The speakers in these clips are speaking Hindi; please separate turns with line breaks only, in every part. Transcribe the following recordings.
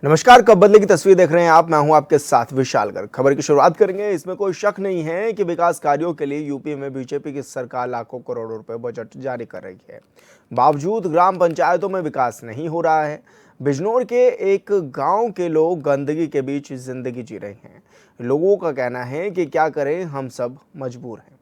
नमस्कार, कब बदले की तस्वीर देख रहे हैं आप। मैं हूं आपके साथ विशाल गर्ग। खबर की शुरुआत करेंगे। इसमें कोई शक नहीं है कि विकास कार्यों के लिए यूपी में बीजेपी की सरकार लाखों करोड़ों रुपए बजट जारी कर रही है। बावजूद ग्राम पंचायतों में विकास नहीं हो रहा है। बिजनौर के एक गांव के लोग गंदगी के बीच जिंदगी जी रहे हैं। लोगों का कहना है कि क्या करें, हम सब मजबूर हैं।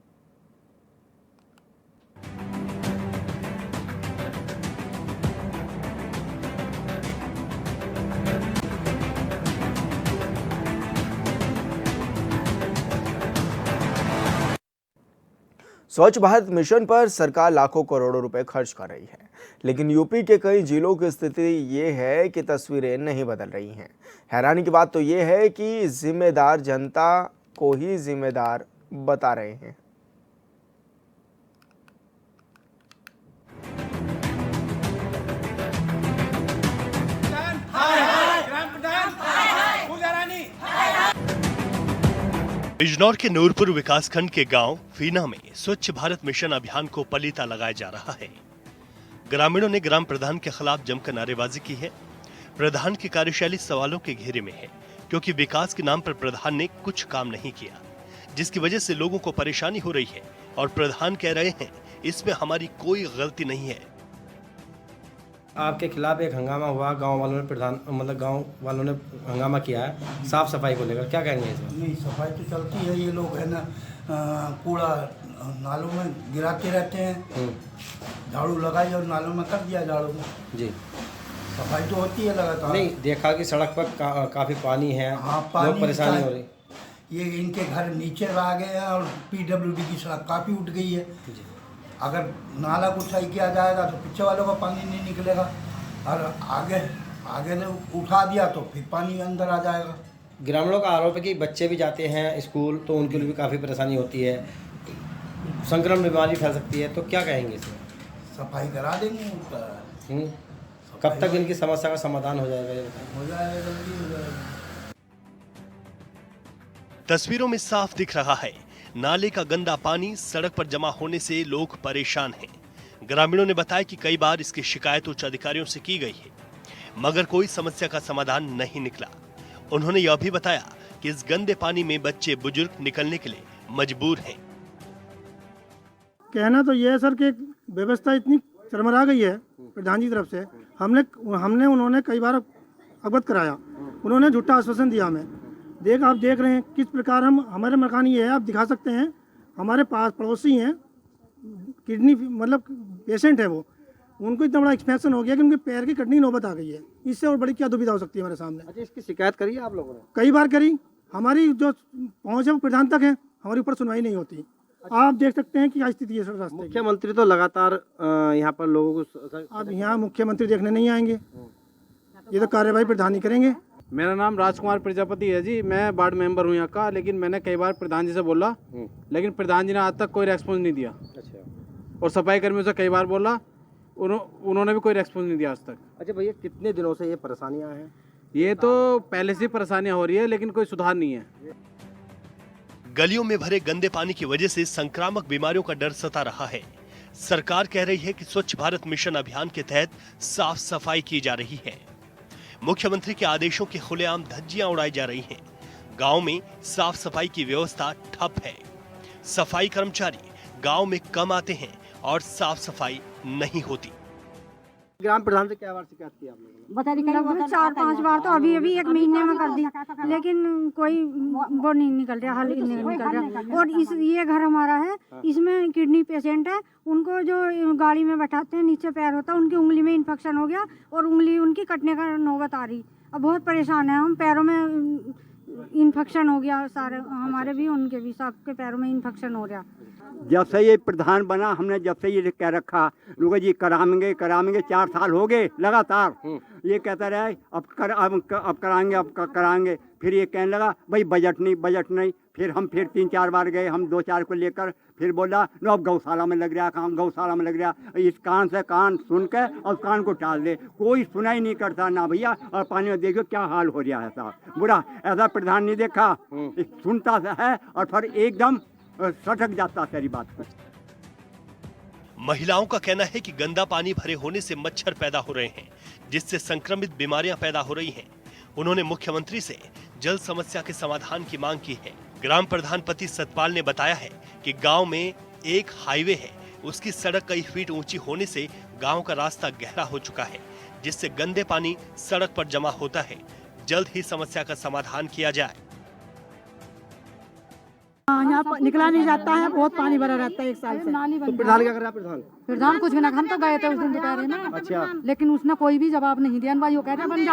स्वच्छ भारत मिशन पर सरकार लाखों करोड़ों रुपए खर्च कर रही है, लेकिन यूपी के कई जिलों की स्थिति ये है कि तस्वीरें नहीं बदल रही हैं। हैरानी की बात तो ये है कि जिम्मेदार जनता को ही जिम्मेदार बता रहे हैं।
बिजनौर के नूरपुर विकासखंड के गांव फीना में स्वच्छ भारत मिशन अभियान को पलीता लगाया जा रहा है। ग्रामीणों ने ग्राम प्रधान के खिलाफ जमकर नारेबाजी की है। प्रधान की कार्यशैली सवालों के घेरे में है, क्योंकि विकास के नाम पर प्रधान ने कुछ काम नहीं किया, जिसकी वजह से लोगों को परेशानी हो रही है। और प्रधान कह रहे हैं इसमें हमारी कोई गलती नहीं है।
आपके खिलाफ एक हंगामा हुआ, गांव वालों ने गांव वालों ने हंगामा किया है साफ सफाई को लेकर, क्या कहेंगे इसमें?
नहीं, सफाई तो चलती है। ये लोग है ना कूड़ा नालों में गिराते रहते हैं। झाड़ू लगाई और नालों में कर दिया झाड़ू।
जी,
सफाई तो होती है लगातार।
नहीं देखा कि सड़क पर काफी पानी है।
हाँ, पानी
बहुत परेशानी हो रही।
ये इनके घर नीचे आ गए हैं और पीडब्ल्यूडी की सड़क काफ़ी उठ गई है। अगर नाला को सही किया जाएगा तो पीछे वालों का पानी नहीं निकलेगा, और आगे ने उठा दिया तो फिर पानी अंदर आ जाएगा।
ग्रामीणों का आरोप है कि बच्चे भी जाते हैं स्कूल, तो उनके लिए भी काफ़ी परेशानी होती है, संक्रमण बीमारी फैल सकती है, तो क्या कहेंगे इसमें?
सफाई करा देंगे उनका।
कब तक इनकी समस्या का समाधान हो जाएगा?
हो जाएगा, जल्दी हो जाएगा।
तस्वीरों में साफ दिख रहा है, नाले का गंदा पानी सड़क पर जमा होने से लोग परेशान हैं। ग्रामीणों ने बताया कि कई बार इसकी शिकायत उच्च अधिकारियों से की गई है, मगर कोई समस्या का समाधान नहीं निकला। उन्होंने यह भी बताया कि इस गंदे पानी में बच्चे बुजुर्ग निकलने के लिए मजबूर हैं।
कहना तो यह है सर कि व्यवस्था इतनी चरमरा गई है प्रधान जी की तरफ से। उन्होंने कई बार अवगत कराया, उन्होंने झूठा आश्वासन दिया हमें। आप देख रहे हैं किस प्रकार हमारे मकान ये है, आप दिखा सकते हैं। हमारे पास पड़ोसी हैं, किडनी पेशेंट है वो, उनको इतना बड़ा एक्सपेंशन हो गया कि उनके पैर की कटनी नौबत आ गई है। इससे और बड़ी क्या दुविधा हो सकती है हमारे सामने?
अच्छा, इसकी शिकायत करी है आप लोगों ने?
कई बार करी, हमारी जो पहुँच है वो प्रधान तक है, हमारे ऊपर सुनवाई नहीं होती। आप देख सकते हैं कि क्या स्थिति है सर रास्ते की।
मुख्यमंत्री तो लगातार यहाँ पर लोगों को,
अब यहाँ मुख्यमंत्री देखने नहीं आएंगे, ये तो कार्यवाही प्रधान ही करेंगे।
मेरा नाम राजकुमार प्रजापति है जी, मैं वार्ड मेंबर हूँ यहाँ का। लेकिन मैंने कई बार प्रधान जी से बोला, लेकिन प्रधान जी ने आज तक कोई रेस्पॉन्स नहीं दिया।
अच्छा,
और सफाई कर्मियों से कई बार बोला, उन्होंने भी कोई रेस्पॉन्स नहीं दिया आज तक।
अच्छा भैया, कितने दिनों से ये परेशानियाँ हैं?
ये तो पहले से परेशानियाँ हो रही है, लेकिन कोई सुधार नहीं है।
गलियों में भरे गंदे पानी की वजह से संक्रामक बीमारियों का डर सता रहा है। सरकार कह रही है कि स्वच्छ भारत मिशन अभियान के तहत साफ सफाई की जा रही है। मुख्यमंत्री के आदेशों की खुलेआम धज्जियां उड़ाई जा रही हैं। गांव में साफ सफाई की व्यवस्था ठप है। सफाई कर्मचारी गांव में कम आते हैं और साफ सफाई नहीं होती।
ग्राम प्रधान से क्या बार शिकायत की आप लोगों ने?
लगभग 4-5 बार तो अभी 1 महीने में कर दी, लेकिन कोई वो नहीं निकल रहा, हल नहीं निकल रहा। और ये घर हमारा है, इसमें किडनी पेशेंट है, उनको जो गाड़ी में बैठाते हैं, नीचे पैर होता है, उनकी उंगली में इन्फेक्शन हो गया और उंगली उनकी कटने का नौबत आ रही। अब बहुत परेशान है हम, पैरों में इन्फेक्शन हो गया, सारे हमारे भी उनके भी, सबके पैरों में इन्फेक्शन हो रहा।
जब से ये प्रधान बना, हमने जब से ये कह रखा लोग जी कराएंगे 4 साल हो गए लगातार ये कहता रहे अब कराएंगे। फिर ये कहने लगा भाई बजट नहीं। फिर हम 3-4 बार गए, हम 2-4 को लेकर, फिर बोला नो अब गौशाला में लग रहा काम, गौशाला में लग रहा। इस कान से कान सुन के और कान को टाल दे, कोई सुनाई नहीं करता ना भैया। और पानी में देखो क्या हाल हो रहा है साहब, बुरा। ऐसा प्रधान नहीं देखा, सुनता है और फिर एकदम सटक जाता सारी बात पर।
महिलाओं का कहना है कि गंदा पानी भरे होने से मच्छर पैदा हो रहे हैं, जिससे संक्रमित बीमारियां पैदा हो रही हैं। उन्होंने मुख्यमंत्री से जल समस्या के समाधान की मांग की है। ग्राम प्रधान पति सतपाल ने बताया है कि गांव में एक हाईवे है, उसकी सड़क कई फीट ऊंची होने से गांव का रास्ता गहरा हो चुका है, जिससे गंदे पानी सड़क पर जमा होता है। जल्द ही समस्या का समाधान किया जाए।
यहाँ निकला नहीं जाता है, बहुत पानी भरा रहता है एक साल से।
तो प्रधान क्या कर रहा है?
प्रधान कुछ भी ना, हम तो गए थे उस दिन दोपहर में।
अच्छा,
लेकिन उसने कोई भी जवाब नहीं दिया। भाई वो कहते हैं बन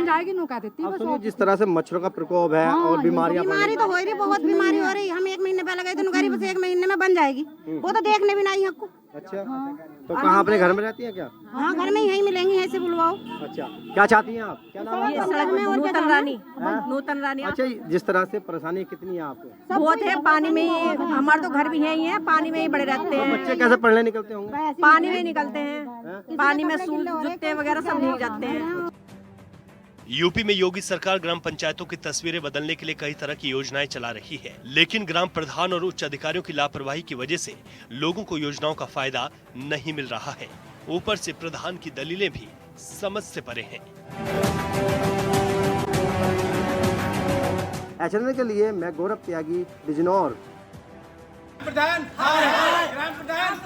जाएगी नो कहते थी।
अब सुनिए, जिस तरह से मच्छरों का प्रकोप है और बीमारी
तो हो रही, बहुत बीमारी हो रही। हम 1 महीने पहले गए थे, गरीब से 1 महीने में बन जाएगी। वो तो देखने भी नहीं आपको।
अच्छा, तो कहाँ अपने घर में रहती है क्या?
हाँ, घर में यहीं मिलेंगी, ऐसे बुलवाओ।
अच्छा, क्या चाहती हैं आप? क्या नाम है?
सड़क में और नूतन रानी।
अच्छा, जिस तरह से परेशानी कितनी है आपको?
बहुत है, पानी में ही हमारे तो घर भी यही है, पानी में ही बड़े रहते हैं।
बच्चे कैसे पढ़ने निकलते होंगे?
पानी में निकलते हैं, पानी में शूज जूते वगैरह सब भीग जाते हैं।
यूपी में योगी सरकार ग्राम पंचायतों की तस्वीरें बदलने के लिए कई तरह की योजनाएं चला रही है, लेकिन ग्राम प्रधान और उच्च अधिकारियों की लापरवाही की वजह से लोगों को योजनाओं का फायदा नहीं मिल रहा है। ऊपर से प्रधान की दलीलें भी समझ से परे हैं।
एचएनएल के लिए मैं गौरव त्यागी, बिजनौर।
प्रधान ग्राम प्रधान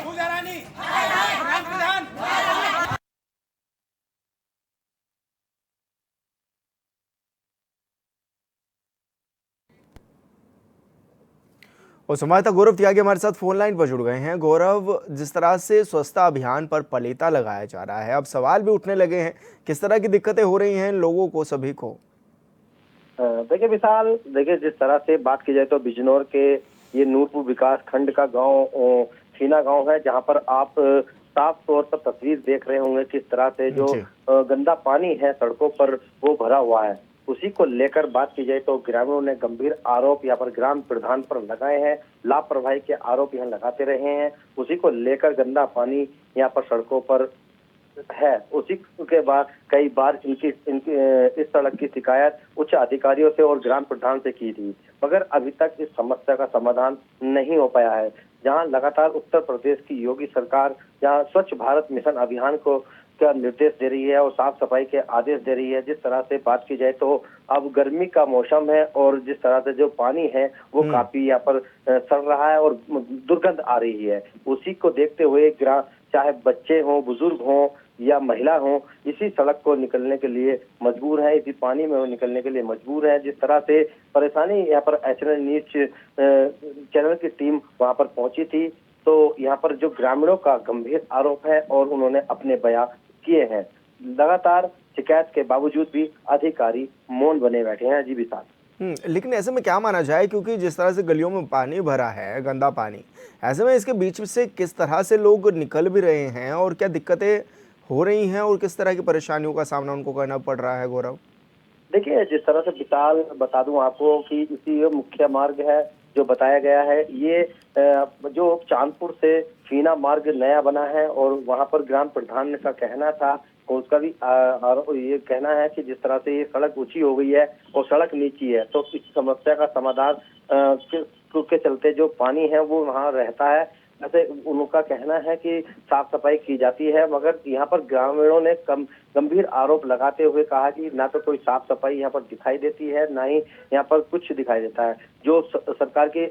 पूजा रानी ग्राम प्रधान।
और संवाददाता गौरव त्यागी हमारे साथ फोन लाइन पर जुड़ गए हैं। गौरव, जिस तरह से स्वच्छता अभियान पर पलेता लगाया जा रहा है, अब सवाल भी उठने लगे हैं, किस तरह की दिक्कतें हो रही हैं लोगों को, सभी को?
देखिए विशाल, देखिए जिस तरह से बात की जाए तो बिजनौर के ये नूरपुर विकास खंड का गांव फीना गांव है, जहां पर आप साफ तौर पर तस्वीर देख रहे होंगे किस तरह से जो गंदा पानी है सड़कों पर वो भरा हुआ है। उसी को लेकर बात की जाए तो ग्रामीणों ने गंभीर आरोप यहाँ पर ग्राम प्रधान पर लगाए हैं, लापरवाही के आरोप यहाँ लगाते रहे हैं। उसी को लेकर गंदा पानी यहाँ पर सड़कों पर है। उसी के बाद कई बार इनकी इस सड़क की शिकायत उच्च अधिकारियों से और ग्राम प्रधान से की थी, मगर अभी तक इस समस्या का समाधान नहीं हो पाया है। जहां लगातार उत्तर प्रदेश की योगी सरकार जहां स्वच्छ भारत मिशन अभियान को का निर्देश दे रही है और साफ सफाई के आदेश दे रही है। जिस तरह से बात की जाए तो अब गर्मी का मौसम है और जिस तरह से जो पानी है वो काफी यहाँ पर सड़ रहा है और दुर्गंध आ रही है। उसी को देखते हुए चाहे बच्चे हों, बुजुर्ग हों या महिला हो, इसी सड़क को निकलने के लिए मजबूर है, इसी पानी में निकलने के लिए मजबूर है। जिस तरह से परेशानी यहाँ पर एचएनएल न्यूज चैनल की टीम वहां पर पहुंची थी, तो यहाँ पर जो ग्रामीणों का गंभीर आरोप है और उन्होंने अपने बयान किए हैं। लगातार शिकायत के बावजूद भी अधिकारी मौन बने बैठे हैं। जी विशाल,
लेकिन ऐसे में क्या माना जाए, क्योंकि जिस तरह से गलियों में पानी भरा है, गंदा पानी, ऐसे में इसके बीच से किस तरह से लोग निकल भी रहे हैं और क्या दिक्कतें हो रही हैं और किस तरह की परेशानियों का सामना उनको करना पड़ रहा है? गौरव,
देखिए जिस तरह से विशाल बता दूं आपको कि इसी मुख्य मार्ग है जो बताया गया है, ये जो चांदपुर से फीना मार्ग नया बना है और वहां पर ग्राम प्रधान का कहना था, उसका भी ये कहना है कि जिस तरह से ये सड़क ऊंची हो गई है और सड़क नीची है, तो इस समस्या का समाधान के चलते जो पानी है वो वहाँ रहता है। वैसे उनका कहना है कि साफ सफाई की जाती है, मगर यहाँ पर ग्रामीणों ने गंभीर आरोप लगाते हुए कहा कि ना तो कोई साफ सफाई यहाँ पर दिखाई देती है, ना ही यहाँ पर कुछ दिखाई देता है। जो सरकार की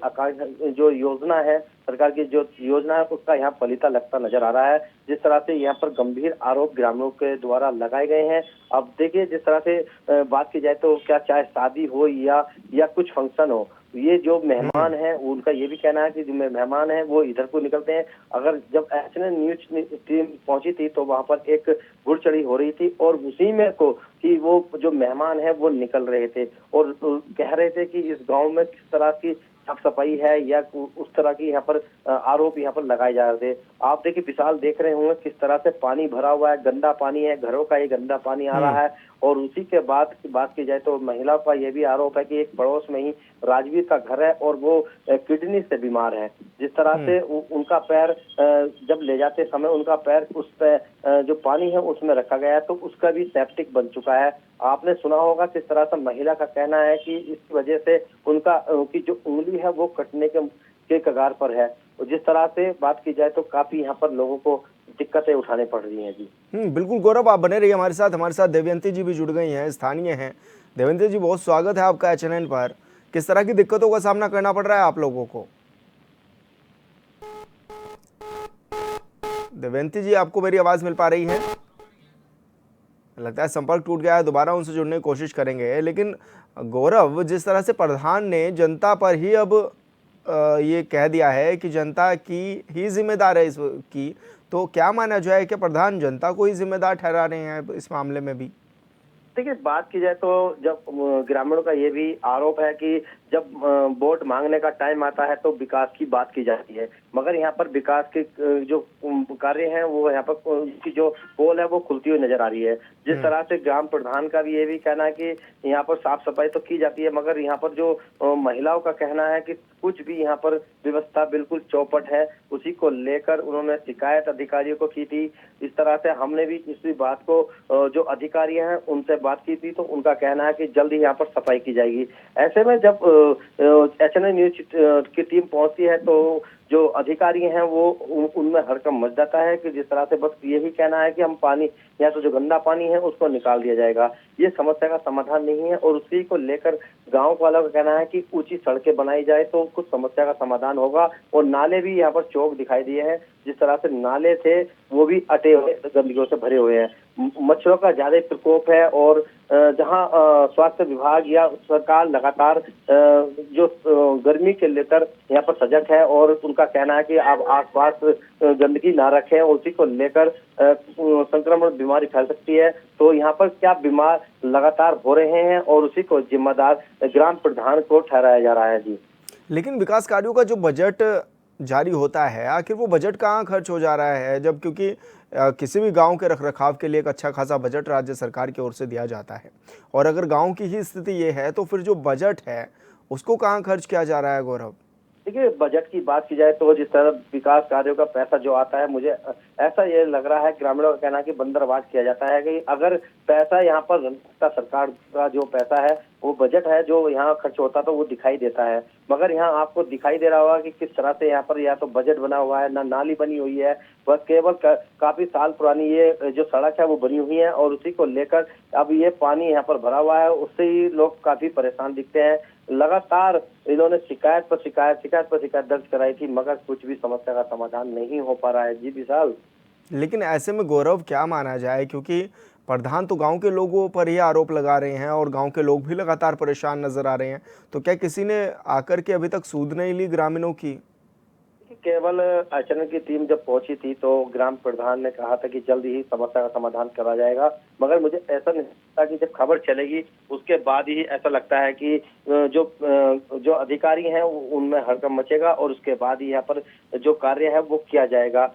जो योजना है, सरकार की जो योजना है उसका यहाँ पलीता लगता नजर आ रहा है। जिस तरह से यहाँ पर गंभीर आरोप ग्रामीणों के द्वारा लगाए गए हैं। अब देखिए जिस तरह से बात की जाए तो क्या चाहे शादी हो या कुछ फंक्शन हो, ये जो मेहमान हैं उनका ये भी कहना है कि जो मेहमान हैं वो इधर को निकलते हैं। अगर जब एचएनएल न्यूज टीम पहुंची थी तो वहां पर एक घुड़चढ़ी हो रही थी और उसी में को कि वो जो मेहमान हैं वो निकल रहे थे और कह रहे थे कि इस गांव में किस तरह की साफ सफाई है या उस तरह की यहाँ पर आरोप यहाँ पर लगाए जा रहे थे। आप देखिए विशाल, देख रहे होंगे किस तरह से पानी भरा हुआ है, गंदा पानी है, घरों का ये गंदा पानी आ रहा है। और उसी के बाद की बात की जाए तो महिला का ये भी आरोप है कि एक पड़ोस में ही राजवीर का घर है और वो किडनी से बीमार है। जिस तरह से उनका पैर जब ले जाते समय उनका पैर उस पे जो पानी है उसमें रखा गया है, तो उसका भी सेप्टिक बन चुका है। आपने सुना होगा किस तरह से महिला का कहना है कि इस वजह से उनकी जो उंगली है वो कटने के कगार पर है। जिस तरह से बात की जाए तो काफी यहाँ पर लोगों को दिक्कतें उठानी पड़ रही हैं जी।
बिल्कुल गौरव, आप बने रहिए हमारे साथ देवयंती जी भी जुड़ गई हैं, स्थानीय हैं। देवयंती जी, बहुत स्वागत है आपका HNN पर। किस तरह की दिक्कतों का सामना करना पड़ रहा है आप लोगों को? देवयंती जी, आपको मेरी आवाज मिल पा रही है? लगता है संपर्क टूट गया है, दोबारा उनसे जुड़ने की कोशिश करेंगे। लेकिन गौरव, जिस तरह से प्रधान ने जनता पर ही अब ये कह दिया है कि जनता की ही जिम्मेदार है इसकी, तो क्या माना जाए कि प्रधान जनता को ही जिम्मेदार ठहरा रहे हैं इस मामले में भी?
देखिए, बात की जाए तो जब ग्रामीणों का ये भी आरोप है कि जब वोट मांगने का टाइम आता है तो विकास की बात की जाती है, मगर यहाँ पर विकास के जो कार्य हैं वो यहाँ पर उनकी जो पोल है वो खुलती हुई नजर आ रही है। जिस तरह से ग्राम प्रधान का भी ये भी कहना है कि यहाँ पर साफ सफाई तो की जाती है, मगर यहाँ पर जो महिलाओं का कहना है कि कुछ भी यहाँ पर व्यवस्था बिल्कुल चौपट है, उसी को लेकर उन्होंने शिकायत अधिकारियों को की थी। इस तरह से हमने भी इसी बात को जो अधिकारी हैं उनसे बात की थी, तो उनका कहना है कि जल्द ही यहाँ पर सफाई की जाएगी। ऐसे में जब HNN न्यूज की टीम पहुंचती है तो जो अधिकारी हैं वो उनमें हड़कंप मच जाता है कि जिस तरह से बस यही कहना है कि हम पानी या तो जो गंदा पानी है उसको निकाल दिया जाएगा। ये समस्या का समाधान नहीं है और उसी को लेकर गांव वालों का कहना है कि ऊंची सड़कें बनाई जाए तो कुछ समस्या का समाधान होगा। और नाले भी यहाँ पर चौक दिखाई दिए हैं, जिस तरह से नाले थे वो भी अटे हुए गंदगियों से भरे हुए हैं। मच्छरों का ज्यादा प्रकोप है और जहां स्वास्थ्य विभाग या सरकार लगातार जो गर्मी के लेकर यहाँ पर सजग है और उनका कहना है कि आप आसपास गंदगी ना रखें, उसी को लेकर संक्रमण बीमारी फैल सकती है। तो यहाँ पर क्या बीमार लगातार हो रहे हैं और उसी को जिम्मेदार ग्राम प्रधान को ठहराया जा रहा है जी।
लेकिन विकास कार्यों का जो बजट जारी होता है, आखिर वो बजट कहाँ खर्च हो जा रहा है? जब क्योंकि किसी भी गांव के रखरखाव के लिए एक अच्छा खासा बजट राज्य सरकार की ओर से दिया जाता है, और अगर गांव की ही स्थिति ये है तो फिर जो बजट है उसको कहाँ खर्च किया जा रहा है गौरव?
देखिए, बजट की बात की जाए तो जिस तरह विकास कार्यों का पैसा जो आता है, मुझे ऐसा ये लग रहा है, ग्रामीणों का कहना है कि बंदरवाज किया जाता है कि अगर पैसा यहाँ पर सरकार का जो पैसा है वो बजट है जो यहाँ खर्च होता तो वो दिखाई देता है, मगर यहाँ आपको दिखाई दे रहा होगा कि किस तरह से यहाँ पर या तो बजट बना हुआ है, ना नाली बनी हुई है, बस केवल काफी साल पुरानी ये जो सड़क है वो बनी हुई है और उसी को लेकर अब ये पानी यहाँ पर भरा हुआ है, उससे ही लोग काफी परेशान दिखते हैं। लगातार इन्होंने शिकायत पर शिकायत दर्ज कराई थी, मगर कुछ भी समस्या का समाधान नहीं हो पा रहा है जी विशाल।
लेकिन ऐसे में गौरव क्या माना जाए, क्योंकि प्रधान तो गांव के लोगों पर ही आरोप लगा रहे हैं और गांव के लोग भी लगातार परेशान नजर आ रहे हैं, तो क्या किसी ने आकर के अभी तक सूद नहीं ली ग्रामीणों की?
केवल HNN की टीम जब पहुंची थी तो ग्राम प्रधान ने कहा था कि जल्द ही समस्या का समाधान करा जाएगा, मगर मुझे ऐसा नहीं लगता कि जब खबर चलेगी उसके बाद ही ऐसा लगता है कि जो अधिकारी हैं उनमें हड़कंप मचेगा और उसके बाद ही यहाँ पर जो कार्य है वो किया जाएगा।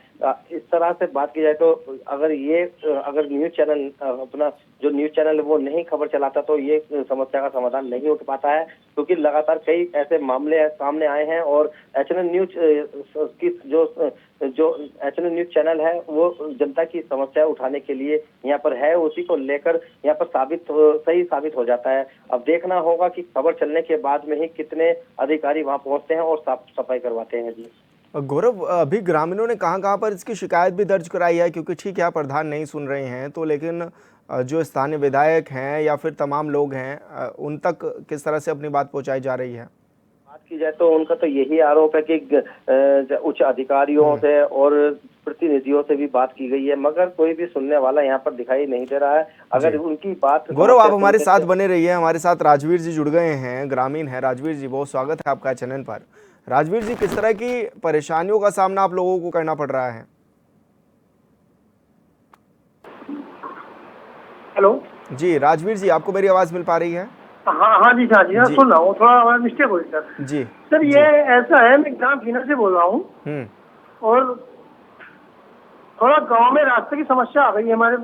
इस तरह से बात की जाए तो अगर न्यूज चैनल अपना जो न्यूज चैनल है वो नहीं खबर चलाता तो ये समस्या का समाधान नहीं हो पाता है, क्योंकि लगातार कई ऐसे मामले सामने आए हैं और HNN न्यूज की जो HNN न्यूज चैनल है वो जनता की समस्या उठाने के लिए यहाँ पर है, उसी को लेकर यहाँ पर सही साबित हो जाता है। अब देखना होगा कि खबर चलने के बाद में ही कितने अधिकारी वहाँ पहुँचते हैं और साफ सफाई करवाते हैं जी।
गौरव, अभी ग्रामीणों ने कहाँ पर इसकी शिकायत भी दर्ज कराई है? क्योंकि ठीक है प्रधान नहीं सुन रहे हैं तो, लेकिन जो स्थानीय विधायक हैं या फिर तमाम लोग हैं उन तक किस तरह से अपनी बात पहुंचाई जा रही है?
बात की जाए तो उनका तो यही आरोप है कि उच्च अधिकारियों से और प्रतिनिधियों से भी बात की गई है, मगर कोई भी सुनने वाला यहाँ पर दिखाई नहीं दे रहा है। अगर उनकी बात
गौरव, आप हमारे साथ बने रहिए, हमारे साथ राजवीर जी जुड़ गए हैं, ग्रामीण है। राजवीर जी, बहुत स्वागत है आपका चैनल पर। राजवीर जी, किस तरह की परेशानियों का सामना आप लोगों को करना पड़ रहा है?
हेलो
जी राजवीर जी, आपको मेरी आवाज मिल पा रही है?
हाँ जी सुन रहा हूँ, थोड़ा मिस्टेक हो गई सर।
जी
सर, ये ऐसा है, मैं ग्राम फीना से बोल रहा हूँ और थोड़ा गांव में रास्ते की समस्या आ गई है हमारे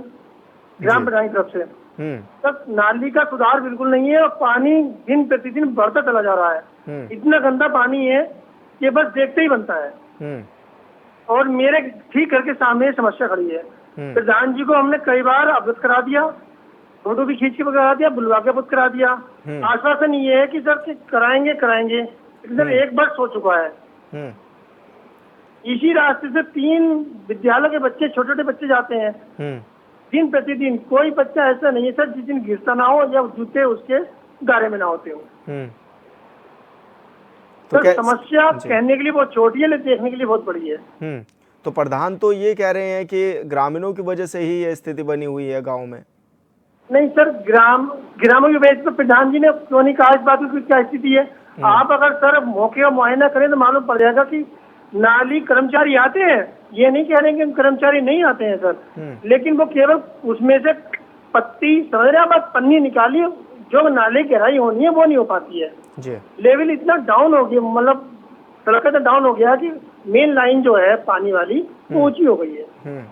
ग्राम प्रधान की तरफ से। सर, नाली का सुधार बिल्कुल नहीं है और पानी दिन प्रतिदिन बढ़ता चला जा रहा है। इतना गंदा पानी है कि बस देखते ही बनता है और मेरे ठीक घर के सामने समस्या खड़ी है। प्रधान जी को हमने कई बार अवगत करा दिया, फोटो भी खींच के करा दिया, बुलवा के अवगत करा दिया। आश्वासन ये है कि सर कराएंगे, लेकिन सर एक बार हो चुका है। इसी रास्ते से 3 विद्यालय के बच्चे, छोटे छोटे बच्चे जाते हैं दिन प्रतिदिन। कोई बच्चा ऐसा नहीं है सर जिस दिन गिरता ना हो या जूते उसके गारे में ना होते हो।
तो
सर समस्या कहने के लिए बहुत छोटी है, लेकिन देखने के लिए बहुत बड़ी है।
तो प्रधान तो ये कह रहे हैं कि ग्रामीणों की वजह से ही ये स्थिति बनी हुई है गांव में।
नहीं सर, ग्रामों की वजह से प्रधान जी ने क्यों नहीं कहा इस बात की क्या स्थिति है। आप अगर सर मौके का मुआयना करें तो मालूम पड़ जाएगा कि नाली कर्मचारी आते हैं, ये नहीं कह रहे कि कर्मचारी नहीं आते हैं सर, लेकिन वो केवल उसमें से पत्ती समझ रहे हैं, पन्नी निकाली, जो नाले की गहराई होनी है वो नहीं हो पाती है
जी।
लेवल इतना डाउन हो गया, मतलब सड़क इतना डाउन हो गया कि मेन लाइन जो है पानी वाली वो ऊंची हो गई है।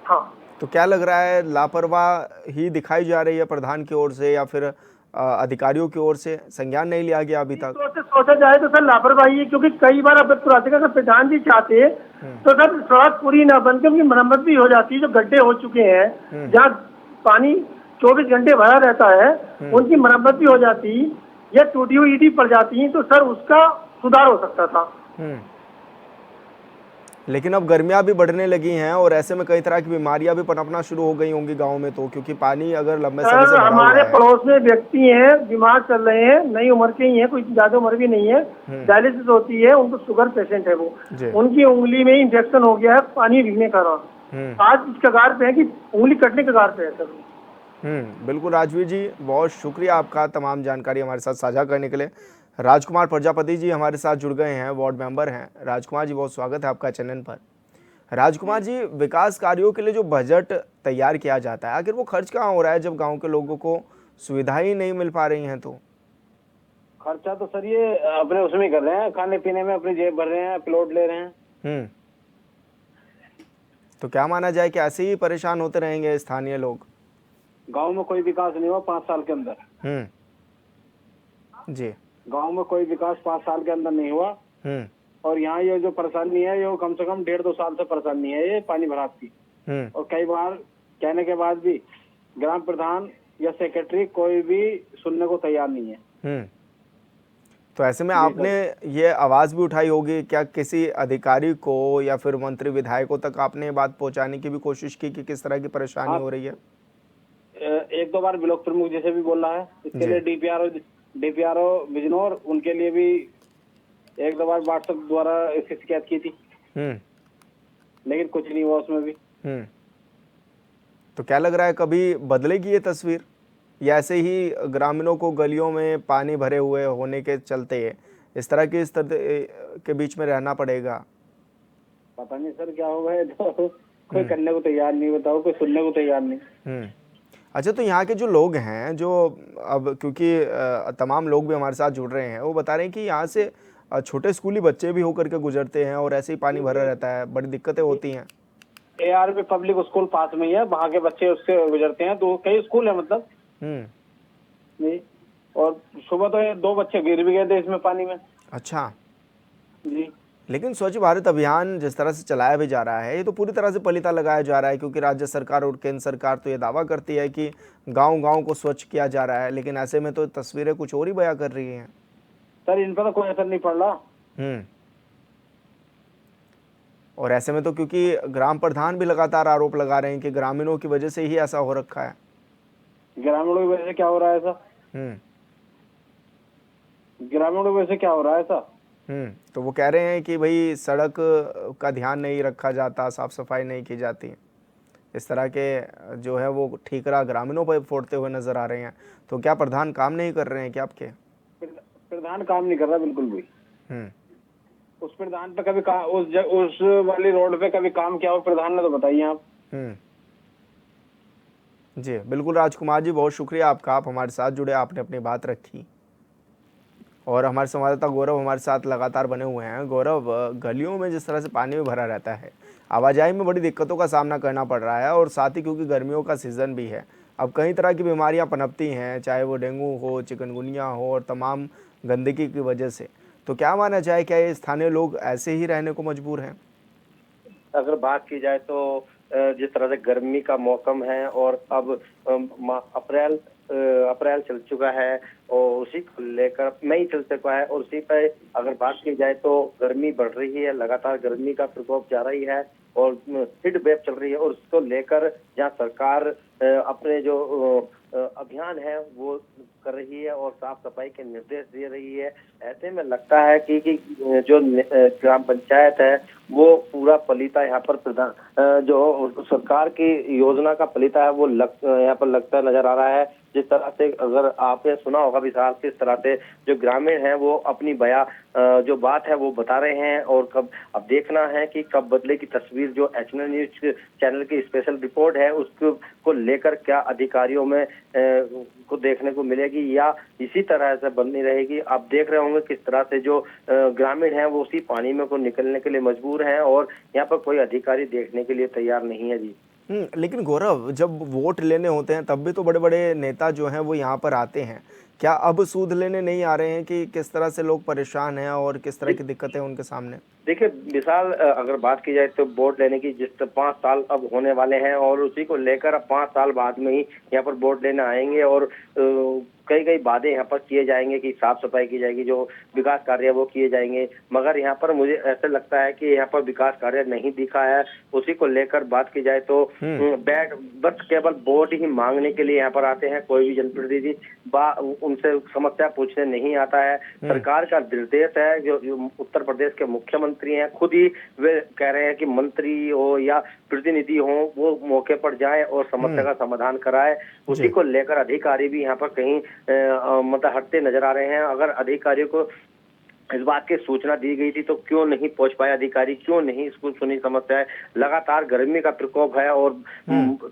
हाँ,
तो क्या लग रहा है, लापरवाही दिखाई जा रही है प्रधान की ओर से या फिर अधिकारियों की ओर से? संज्ञान नहीं लिया गया अभी तक?
तो सोचा जाए तो सर लापरवाही है, क्योंकि कई बार अब अगर प्रधान जी चाहते तो सर सड़क पूरी ना बन के उनकी मरम्मत भी हो जाती है। जो गड्ढे हो चुके हैं जहाँ पानी 24 घंटे भरा रहता है, उनकी मरम्मत भी हो जाती या टूटी हुई ईंटें पड़ जाती तो सर उसका सुधार हो सकता था।
लेकिन अब गर्मियां भी बढ़ने लगी हैं और ऐसे में कई तरह की बीमारियां भी पनपना शुरू हो गई होंगी गांव में, तो क्योंकि पानी अगर लंबे समय से भरा
हमारे
हुआ है।
पड़ोस में व्यक्ति हैं बीमार चल रहे हैं, नई उम्र के ही हैं, कोई ज्यादा उम्र भी नहीं है, डायलिसिस होती है, उनको शुगर पेशेंट है वो, उनकी उंगली में इंफेक्शन हो गया है पानी भीगने का कारण। आज इस कगार पे है कि उंगली कटने के कगार पे है सर।
बिल्कुल राजवीर जी, बहुत शुक्रिया आपका तमाम जानकारी हमारे साथ साझा करने के लिए। राजकुमार प्रजापति जी हमारे साथ जुड़ गए हैं, वार्ड मेंबर हैं। राजकुमार जी, बहुत स्वागत है आपका चैनल पर। राजकुमार जी, विकास कार्यों के लिए जो बजट तैयार किया जाता है, आखिर वो खर्च कहाँ हो रहा है जब गांव के लोगों को सुविधा ही नहीं मिल पा रही हैं? तो
खर्चा तो सर ये अपने उसमें कर रहे हैं, खाने पीने में अपनी जेब भर रहे हैं, प्लॉट ले रहे हैं।
तो क्या माना जाए कि ऐसे ही परेशान होते रहेंगे स्थानीय लोग?
गांव में कोई विकास नहीं हुआ 5 साल के अंदर।
जी,
गांव में कोई विकास 5 साल के अंदर नहीं हुआ। और यहाँ ये जो परेशानी है ये कम से कम 1.5-2 साल से परेशानी है ये पानी भराव की। और कई बार कहने के बाद भी ग्राम प्रधान या सेक्रेटरी कोई भी सुनने को तैयार नहीं है।
तो ऐसे में आपने ये आवाज भी उठाई होगी, क्या किसी अधिकारी को या फिर मंत्री विधायकों तक आपने बात पहुंचाने की भी कोशिश की कि किस तरह की परेशानी हो रही है?
1-2 बार ब्लॉक प्रमुख जैसे भी बोल रहा है, इसके लिए डीपीआरओ बिजनौर, उनके लिए भी 1-2 बार व्हाट्सएप द्वारा इसकी शिकायत की थी, लेकिन कुछ नहीं हुआ उसमें भी।
तो क्या लग रहा है कभी बदलेगी ये तस्वीर, या ऐसे ही ग्रामीणों को गलियों में पानी भरे हुए होने के चलते इस तरह के बीच में रहना पड़ेगा?
पता नहीं सर क्या होगा, तो कोई करने को तैयार नहीं, बताओ कोई सुनने को तैयार नहीं।
अच्छा, तो यहाँ के जो लोग हैं, जो अब क्योंकि तमाम लोग भी हमारे साथ जुड़ रहे हैं, वो बता रहे हैं कि यहाँ से छोटे स्कूली बच्चे भी होकर के गुजरते हैं और ऐसे ही पानी भरा रहता है, बड़ी दिक्कतें होती हैं।
ARB पब्लिक स्कूल पास में ही है, वहाँ के बच्चे उससे गुजरते हैं, तो कई स्कूल है मतलब। जी, और सुबह तो 2 बच्चे गिर भी गए थे इसमें पानी में।
अच्छा
जी।
लेकिन स्वच्छ भारत अभियान जिस तरह से चलाया भी जा रहा है, ये तो पूरी तरह से पलीता लगाया जा रहा है, क्योंकि राज्य सरकार और केंद्र सरकार तो ये दावा करती है कि गांव-गांव को स्वच्छ किया जा रहा है, लेकिन ऐसे में तो तस्वीरें कुछ और ही बयां कर रही हैं।
सर इन पर तो कोई असर नहीं पड़ रहा।
और ऐसे में तो क्योंकि ग्राम प्रधान भी लगातार आरोप लगा रहे हैं कि ग्रामीणों की वजह से ही ऐसा हो रखा है।
ग्रामीणों की वजह से क्या हो रहा है ऐसा? ग्रामीणों की वजह से क्या हो रहा है ऐसा?
तो वो कह रहे हैं कि भाई सड़क का ध्यान नहीं रखा जाता, साफ सफाई नहीं की जाती, इस तरह के जो है वो ठीकरा ग्रामीणों पर फोड़ते हुए नजर आ रहे हैं। तो क्या प्रधान काम नहीं कर रहे हैं क्या आपके?
प्रधान काम नहीं कर रहा बिल्कुल भी। उस प्रधान पे कभी उस वाली रोड पे कभी काम किया हो प्रधान ने तो बताइए आप।
जी बिल्कुल राजकुमार जी, बहुत शुक्रिया आपका, आप हमारे साथ जुड़े, आपने अपनी बात रखी। और हमारे संवाददाता गौरव हमारे साथ लगातार बने हुए हैं। गौरव, गलियों में जिस तरह से पानी में भरा रहता है, आवाजाही में बड़ी दिक्कतों का सामना करना पड़ रहा है, और साथ ही क्योंकि गर्मियों का सीज़न भी है, अब कई तरह की बीमारियां पनपती हैं, चाहे वो डेंगू हो, चिकनगुनिया हो, और तमाम गंदगी की वजह से। तो क्या माना जाए, क्या ये स्थानीय लोग ऐसे ही रहने को मजबूर हैं?
अगर बात की जाए तो
जिस तरह से गर्मी का मौसम है और अब अप्रैल चल चुका है और उसी को लेकर मई चल चुका है और उसी पर अगर बात की जाए तो गर्मी बढ़ रही है, लगातार गर्मी का प्रकोप जा रही है और हीट वेव चल रही है और उसको लेकर जहां सरकार अपने जो अभियान है वो कर रही है और साफ सफाई के निर्देश दे रही है। ऐसे में लगता है कि जो ग्राम पंचायत है वो पूरा पलीता यहाँ पर प्रधान जो सरकार की योजना का पलीता है वो यहाँ पर लगता नजर आ रहा है। जिस तरह से अगर आपने सुना होगा विशाल, किस तरह से जो ग्रामीण हैं वो अपनी जो बात है वो बता रहे हैं और अब देखना है कि कब बदलेगी तस्वीर। जो HN न्यूज चैनल की स्पेशल रिपोर्ट है उसको लेकर क्या अधिकारियों में को देखने को मिलेगी या इसी तरह से बनी रहेगी। आप देख रहे होंगे किस तरह से जो ग्रामीण हैं वो उसी पानी में को निकलने के लिए मजबूर हैं और यहाँ पर कोई अधिकारी देखने के लिए तैयार नहीं है जी।
लेकिन गौरव, जब वोट लेने होते हैं तब भी तो बड़े बड़े नेता जो हैं वो यहाँ पर आते हैं, क्या अब सूद लेने नहीं आ रहे हैं कि किस तरह से लोग परेशान हैं और किस तरह की दिक्कतें उनके सामने?
देखिए विशाल, अगर बात की जाए तो वोट लेने की जिस 5 साल अब होने वाले हैं और उसी को लेकर अब 5 साल बाद में ही यहाँ पर वोट लेने आएंगे और कई वादे यहाँ पर किए जाएंगे कि साफ सफाई की जाएगी, जो विकास कार्य वो किए जाएंगे, मगर यहाँ पर मुझे ऐसा लगता है कि यहाँ पर विकास कार्य नहीं दिखा है। उसी को लेकर बात की जाए तो बस केवल वोट ही मांगने के लिए यहाँ पर आते हैं। कोई भी जनप्रतिनिधि उनसे समस्या पूछने नहीं आता है। सरकार का निर्देश है, जो उत्तर प्रदेश के मुख्यमंत्री हैं खुद ही वे कह रहे हैं कि मंत्री हो या प्रतिनिधि हो वो मौके पर जाए और समस्या का समाधान कराए। उसी को लेकर अधिकारी भी यहाँ पर कहीं मतलब हटते नजर आ रहे हैं। अगर अधिकारियों को इस बात की सूचना दी गई थी तो क्यों नहीं पहुंच पाए अधिकारी, क्यों नहीं इसको सुनी समस्या है। लगातार गर्मी का प्रकोप है और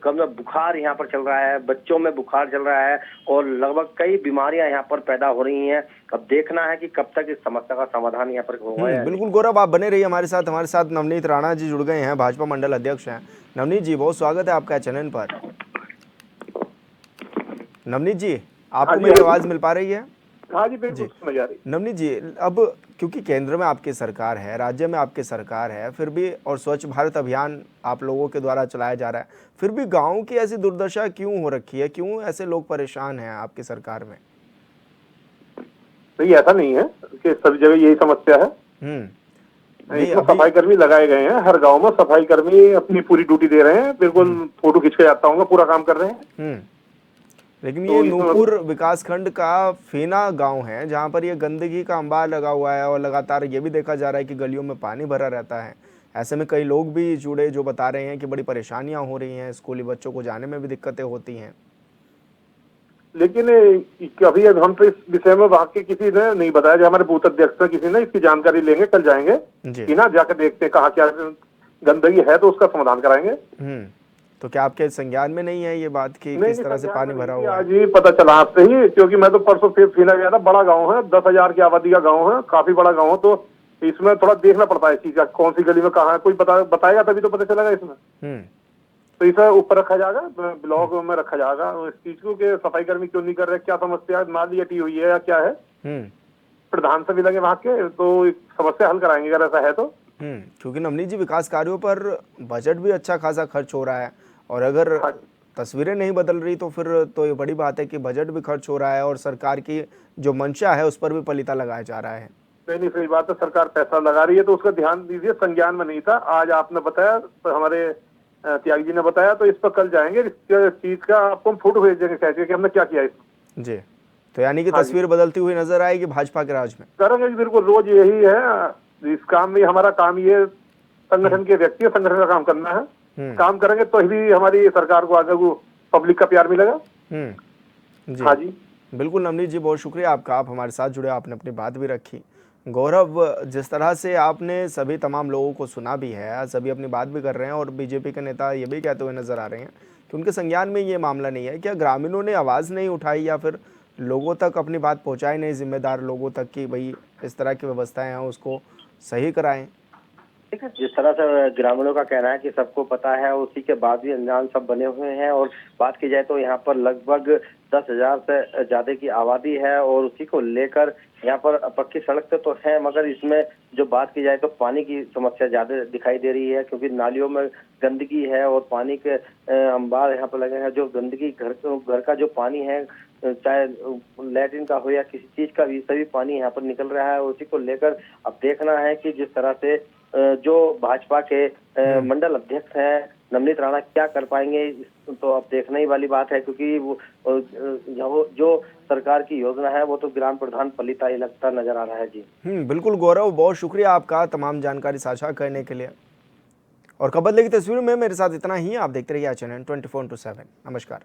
कम बुखार यहाँ पर चल रहा है, बच्चों में बुखार चल रहा है और लगभग कई बीमारियां यहाँ पर पैदा हो रही हैं। अब देखना है कि कब तक इस समस्या का समाधान यहाँ पर होगा।
बिल्कुल गौरव, आप बने रहिए हमारे साथ नवनीत राणा जी जुड़ गए हैं, भाजपा मंडल अध्यक्ष हैं। नवनीत जी, बहुत स्वागत है आपका चैनल पर। नवनीत जी, आपको मेरी आवाज मिल पा रही है?
हाँ जी, बिल्कुल समझ आ रही।
नवनीत जी, अब क्योंकि केंद्र में आपकी सरकार है, राज्य में आपकी सरकार है, फिर भी और स्वच्छ भारत अभियान आप लोगों के द्वारा चलाया जा रहा है, फिर भी गाँव की ऐसी दुर्दशा क्यों हो रखी है? क्यों ऐसे लोग परेशान हैं आपकी सरकार में?
नहीं, ऐसा नहीं है कि सभी जगह यही समस्या है। सफाई कर्मी लगाए गए हैं, हर गांव में सफाई कर्मी अपनी पूरी ड्यूटी दे रहे हैं। बिल्कुल फोटो खींच के जाता हूँ, पूरा काम कर रहे हैं।
लेकिन ये नूपुर विकासखंड का फेना गांव है जहां पर ये गंदगी का अंबार लगा हुआ है और लगातार ये भी देखा जा रहा है कि गलियों में पानी भरा रहता है। ऐसे में कई लोग भी जुड़े जो बता रहे हैं कि बड़ी परेशानियां हो रही हैं, स्कूली बच्चों को जाने में भी दिक्कतें होती हैं।
लेकिन कभी हम तो इस विषय में वहां के किसी ने नहीं बताया, जो हमारे बूथ अध्यक्ष ने किसी ने इसकी जानकारी लेंगे, कल जाएंगे कि ना जाकर देखते हैं कहाँ क्या गंदगी है तो उसका समाधान कराएंगे।
तो क्या आपके संज्ञान में नहीं है ये बात कि किस तरह से पानी भरा हुआ है?
आज ही पता चला आपसे ही, क्योंकि मैं तो परसों फिर फीना गया था। बड़ा गांव है, 10,000 की आबादी का गांव है, काफी बड़ा गांव है, तो इसमें थोड़ा देखना पड़ता है चीज का, कौन सी गली में कहाँ है, कोई बताएगा तभी तो पता चलेगा इसमें। तो इसे ऊपर रखा जाएगा, ब्लॉक में रखा जाएगा इस चीज को कि सफाई कर्मी क्यों नहीं कर रहे, क्या समस्या नाली अटी हुई है या क्या है। प्रधान से मिलेंगे वहां के तो समस्या हल कराएंगे अगर ऐसा है तो।
क्योंकि नवनीत जी, विकास कार्यों पर बजट भी अच्छा खासा खर्च हो रहा है और अगर तस्वीरें नहीं बदल रही तो फिर तो ये बड़ी बात है कि बजट भी खर्च हो रहा है और सरकार की जो मंशा है उस पर भी पलीता लगाया जा रहा है।
नहीं, सही बात है, सरकार पैसा लगा रही है तो उसका ध्यान दीजिए। संज्ञान में नहीं था, आज आपने बताया तो हमारे त्यागी जी ने बताया, तो इस पर कल जाएंगे, इस चीज का आपको हम फोटो भेज देंगे कैसे कि हमने क्या किया इसमें।
जी, तो यानी कि तस्वीर बदलती हुई नजर आएगी भाजपा के राज में?
करेंगे बिल्कुल, रोज यही है इस काम में। हमारा काम ये संगठन के व्यक्ति संगठन का काम करना है, काम करेंगे तो ही हमारी सरकार को आगे वो पब्लिक का प्यार मिलेगा।
जी
हाँ जी,
बिल्कुल नवनीत जी, बहुत शुक्रिया आपका, आप हमारे साथ जुड़े, आपने अपनी बात भी रखी। गौरव, जिस तरह से आपने सभी तमाम लोगों को सुना भी है, सभी अपनी बात भी कर रहे हैं और बीजेपी के नेता ये भी कहते हुए नजर आ रहे हैं कि उनके संज्ञान में ये मामला नहीं है। क्या ग्रामीणों ने आवाज़ नहीं उठाई या फिर लोगों तक अपनी बात पहुँचाई नहीं, जिम्मेदार लोगों तक, कि भाई इस तरह की व्यवस्थाएं हैं उसको सही कराएं?
ठीक है, जिस तरह से ग्रामीणों का कहना है कि सबको पता है, उसी के बाद भी अनजान सब बने हुए हैं। और बात की जाए तो यहाँ पर लगभग 10,000 से ज्यादा की आबादी है और उसी को लेकर यहाँ पर पक्की सड़क तो है, मगर इसमें जो बात की जाए तो पानी की समस्या ज्यादा दिखाई दे रही है, क्योंकि नालियों में गंदगी है और पानी के अंबार यहाँ पर लगे हैं। जो गंदगी घर का जो पानी है, चाहे लैट्रिन का हो या किसी चीज का भी, सभी पानी यहाँ पर निकल रहा है। उसी को लेकर अब देखना है कि जिस तरह से जो भाजपा के मंडल अध्यक्ष हैं नवनीत राणा क्या कर पाएंगे, तो अब देखने ही वाली बात है, क्योंकि वो जो सरकार की योजना है वो तो ग्राम प्रधान पलिता ही लगता नजर आ रहा है जी।
बिल्कुल गौरव, बहुत शुक्रिया आपका तमाम जानकारी साझा करने के लिए। और खबर की तस्वीर में मेरे साथ इतना ही। आप देखते रहिए चैनल 24/7। नमस्कार।